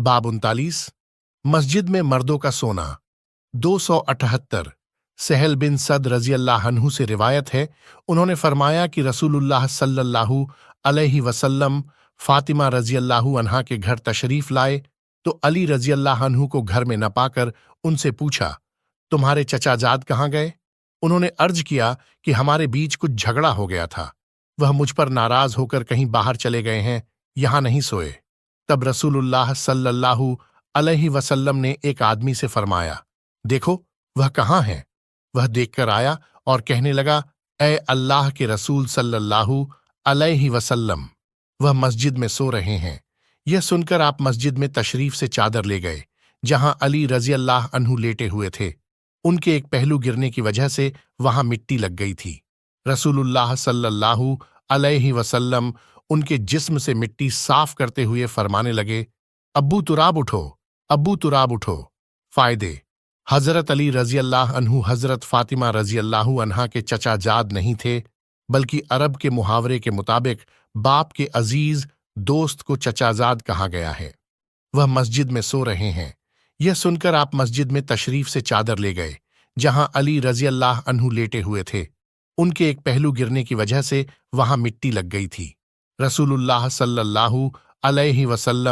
बाब 39 मस्जिद में मर्दों का सोना 278 सहल बिन सद रजी अल्लाह अन्हु से रिवायत है, उन्होंने फरमाया कि रसूलुल्लाह सल्लल्लाहु अलैहि वसल्लम फातिमा रजी अल्लाह अन्हा के घर तशरीफ लाए तो अली रजी अल्लाह अन्हु को घर में न पाकर उनसे पूछा, तुम्हारे चचाजाद कहाँ गए? उन्होंने अर्ज किया कि हमारे बीच कुछ झगड़ा हो गया था, वह मुझ पर नाराज होकर कहीं बाहर चले गए हैं, यहां नहीं सोए। तब रसूलुल्लाह सल्लल्लाहु अलैहि वसल्लम ने एक आदमी से फरमाया, देखो वह कहाँ है? वह देखकर आया और कहने लगा, ए अल्लाह के रसूल सल्लल्लाहु अलैहि वसल्लम, वह मस्जिद में सो रहे हैं। यह सुनकर आप मस्जिद में तशरीफ से चादर ले गए, जहां अली रजी अल्लाह अन्हु लेटे हुए थे। उनके एक पहलू गिरने की वजह से वहां मिट्टी लग गई थी। रसूलुल्लाह सल्लल्लाहु अलैहि वसल्लम उनके जिस्म से मिट्टी साफ करते हुए फरमाने लगे, अब्बू तुराब उठो, अब्बू तुराब उठो। फायदे: हजरत अली रजी अल्लाह अन्हु हजरत फातिमा रजी अल्लाह अन्हा के चचा जाद नहीं थे, बल्कि अरब के मुहावरे के मुताबिक बाप के अजीज दोस्त को चचाजाद कहा गया है। वह मस्जिद में सो रहे हैं। यह सुनकर आप मस्जिद में तशरीफ से चादर ले गए, जहां अली रजी अल्लाह अन्हु लेटे हुए थे। उनके एक पहलू गिरने की वजह से वहां मिट्टी लग गई थी। रसूलुल्लाह सल्लल्लाहु अलैहि वसल्लम